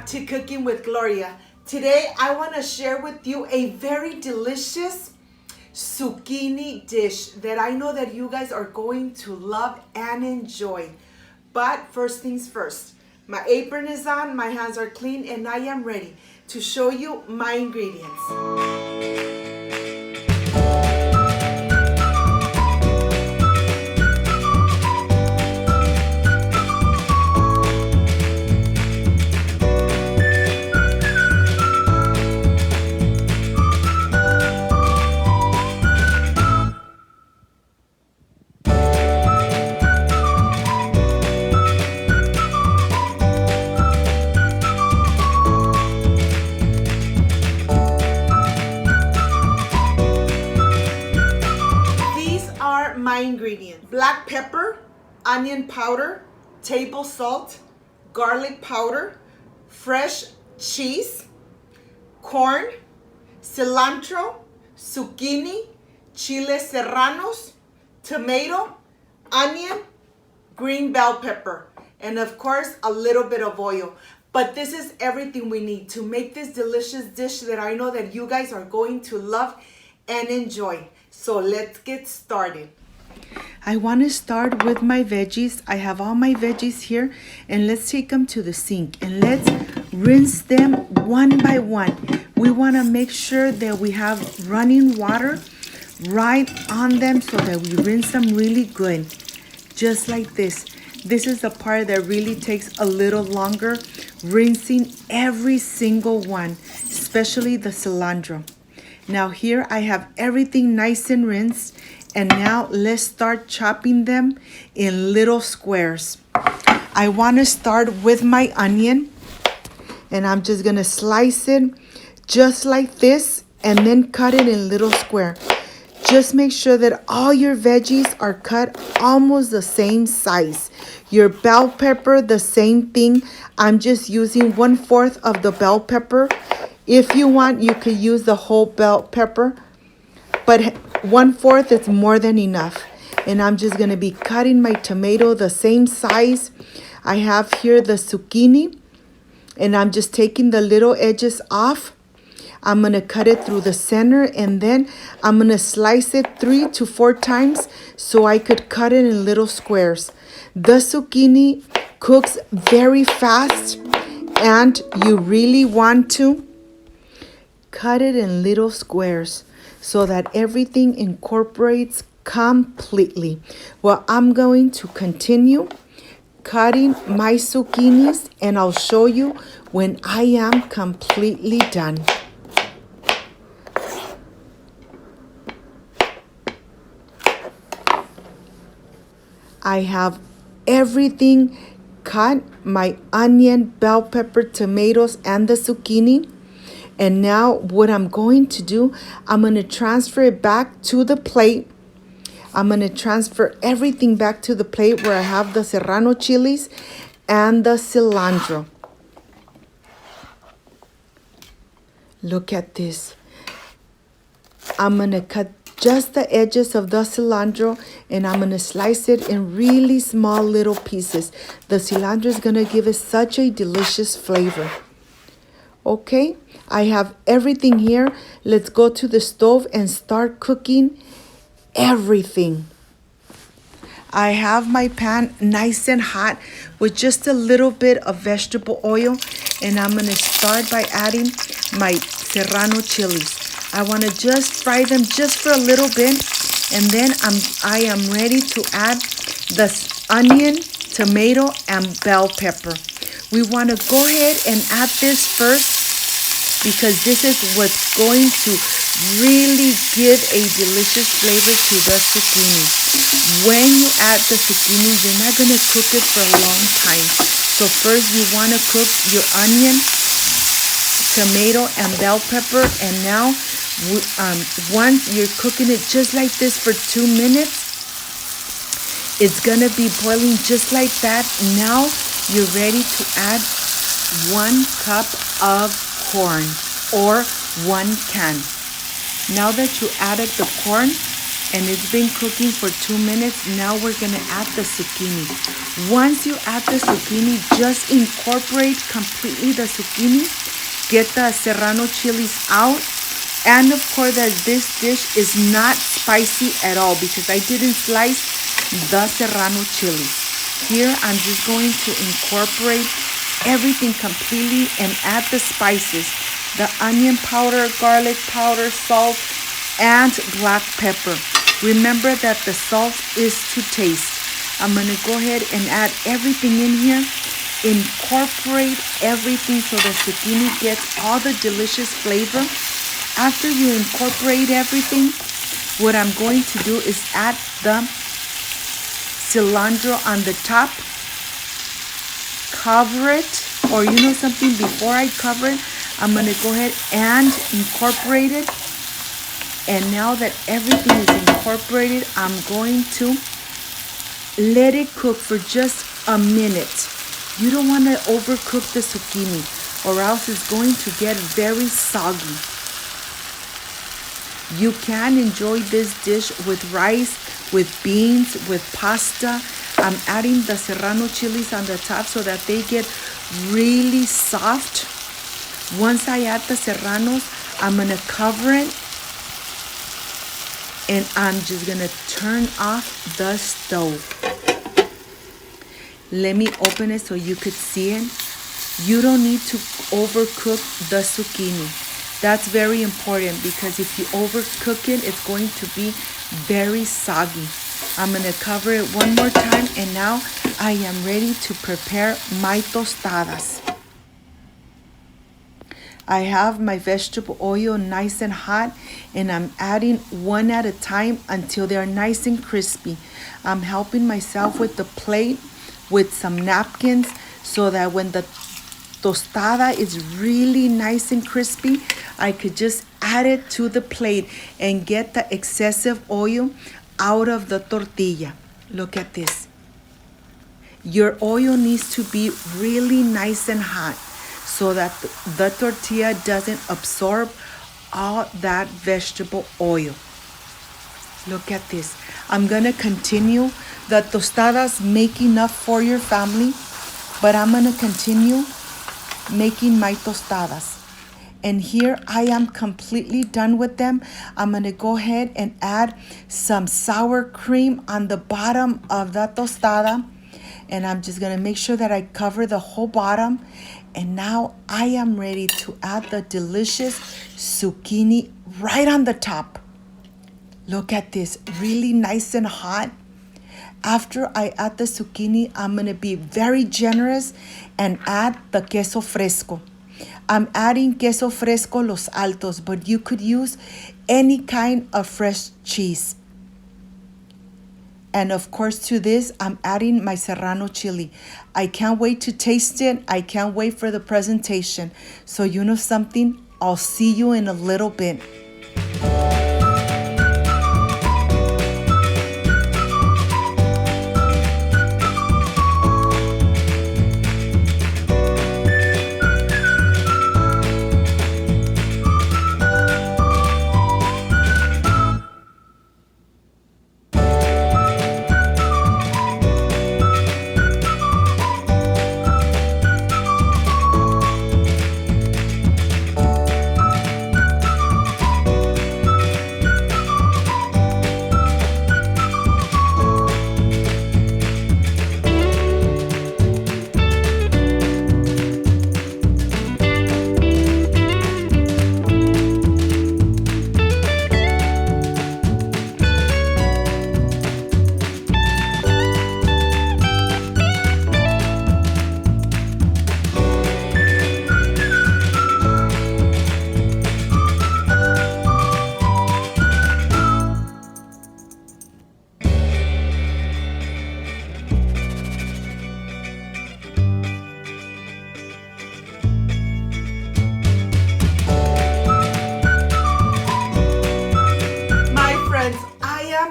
to Cooking with Gloria. Today I want to share with you a very delicious zucchini dish that I know that you guys are going to love and enjoy. But first things first, my apron is on, my hands are clean, and I am ready to show you my ingredients. My ingredients: black pepper, onion powder, table salt, garlic powder, fresh cheese, corn, cilantro, zucchini, chile serranos, tomato, onion, green bell pepper, and of course a little bit of oil. But this is everything we need to make this delicious dish that I know that you guys are going to love and enjoy. So let's get started. I want to start with my veggies. I have all my veggies here, and let's take them to the sink and let's rinse them one by one. We want to make sure that we have running water right on them so that we rinse them really good, just like this. This is the part that really takes a little longer, rinsing every single one, especially the cilantro. Now here I have everything nice and rinsed. And now let's start chopping them in little squares. I want to start with my onion, and I'm just going to slice it just like this and then cut it in little square. Just make sure that all your veggies are cut almost the same size. Your bell pepper, the same thing. I'm just using 1/4 of the bell pepper. If you want, you could use the whole bell pepper, but 1/4 is more than enough. And I'm just going to be cutting my tomato the same size. I have here the zucchini, and I'm just taking the little edges off. I'm going to cut it through the center, and then I'm going to slice it 3 to 4 times so I could cut it in little squares. The zucchini cooks very fast, and you really want to cut it in little squares so that everything incorporates completely. Well, I'm going to continue cutting my zucchinis, and I'll show you when I am completely done. I have everything cut, my onion, bell pepper, tomatoes, and the zucchini. And now what I'm going to do, I'm going to transfer it back to the plate. I'm going to transfer everything back to the plate where I have the serrano chilies and the cilantro. Look at this. I'm going to cut just the edges of the cilantro, and I'm going to slice it in really small little pieces. The cilantro is going to give it such a delicious flavor. Okay, I have everything here. Let's go to the stove and start cooking everything. I have my pan nice and hot with just a little bit of vegetable oil, and I'm going to start by adding my serrano chilies. I want to just fry them just for a little bit, and then I am ready to add the onion, tomato, and bell pepper. We want to go ahead and add this first, because this is what's going to really give a delicious flavor to the zucchini. When you add the zucchini, you're not going to cook it for a long time. So first you want to cook your onion, tomato, and bell pepper. And now once you're cooking it just like this for 2 minutes, it's going to be boiling just like that. Now you're ready to add 1 cup of corn or 1 can. Now that you added the corn, and it's been cooking for 2 minutes. Now we're gonna add the zucchini. Once you add the zucchini, just incorporate completely the zucchini. Get the serrano chilies out. And of course that this dish is not spicy at all because I didn't slice the serrano chilies. Here I'm just going to incorporate everything completely and add the spices. The onion powder, garlic powder, salt, and black pepper. Remember that the salt is to taste. I'm gonna go ahead and add everything in here. Incorporate everything so the zucchini gets all the delicious flavor. After you incorporate everything, what I'm going to do is add the cilantro on the top. Cover it, or you know something, before I cover it, I'm gonna go ahead and incorporate it. And now that everything is incorporated, I'm going to let it cook for just a minute. You don't want to overcook the zucchini or else it's going to get very soggy. You can enjoy this dish with rice, with beans, with pasta. I'm adding the serrano chilies on the top so that they get really soft. Once I add the serranos, I'm going to cover it. And I'm just going to turn off the stove. Let me open it so you could see it. You don't need to overcook the zucchini. That's very important because if you overcook it, it's going to be very soggy. I'm going to cover it one more time, and now I am ready to prepare my tostadas. I have my vegetable oil nice and hot, and I'm adding one at a time until they're nice and crispy. I'm helping myself with the plate with some napkins so that when the tostada is really nice and crispy, I could just add it to the plate and get the excessive oil out of the tortilla. Look at this. Your oil needs to be really nice and hot so that the tortilla doesn't absorb all that vegetable oil. Look at this. I'm gonna continue. The tostadas make enough for your family, but I'm gonna continue making my tostadas. And here I am completely done with them. I'm gonna go ahead and add some sour cream on the bottom of the tostada. And I'm just gonna make sure that I cover the whole bottom. And now I am ready to add the delicious zucchini right on the top. Look at this, really nice and hot. After I add the zucchini, I'm gonna be very generous and add the queso fresco. I'm adding queso fresco Los Altos, but you could use any kind of fresh cheese. And of course to this, I'm adding my serrano chili. I can't wait to taste it. I can't wait for the presentation. So you know something? I'll see you in a little bit.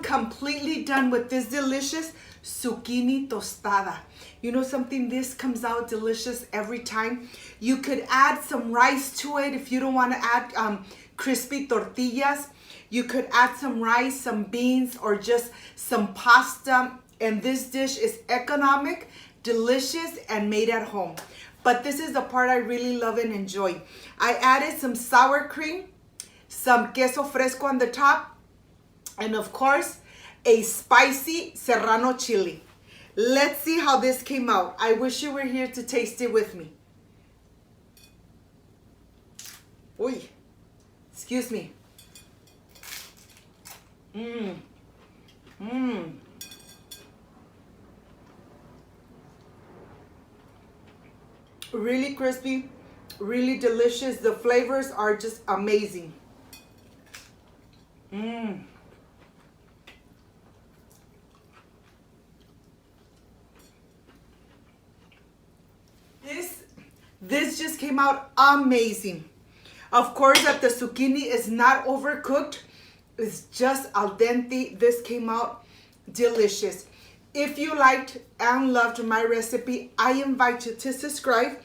Completely done with this delicious zucchini tostada. You know something, this comes out delicious every time. You could add some rice to it if you don't want to add crispy tortillas. You could add some rice, some beans, or just some pasta. And this dish is economic, delicious, and made at home. But this is the part I really love and enjoy. I added some sour cream, some queso fresco on the top, and of course, a spicy serrano chili. Let's see how this came out. I wish you were here to taste it with me. Uy, excuse me. Really crispy, really delicious. The flavors are just amazing. This just came out amazing. Of course, that the zucchini is not overcooked. It's just al dente. This came out delicious. If you liked and loved my recipe, I invite you to subscribe.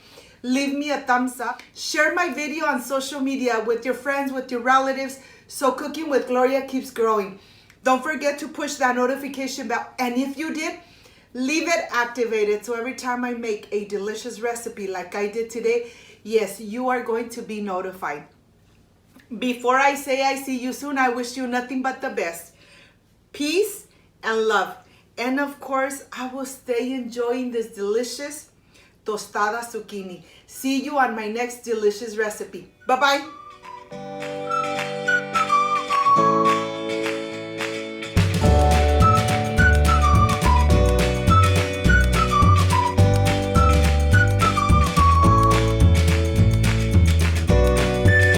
Leave me a thumbs up. Share my video on social media with your friends, with your relatives, so Cooking with Gloria keeps growing. Don't forget to push that notification bell. And if you did, leave it activated so every time I make a delicious recipe like I did today, yes, you are going to be notified. Before I say I see you soon, I wish you nothing but the best. Peace and love. And of course, I will stay enjoying this delicious tostada zucchini. See you on my next delicious recipe. Bye-bye.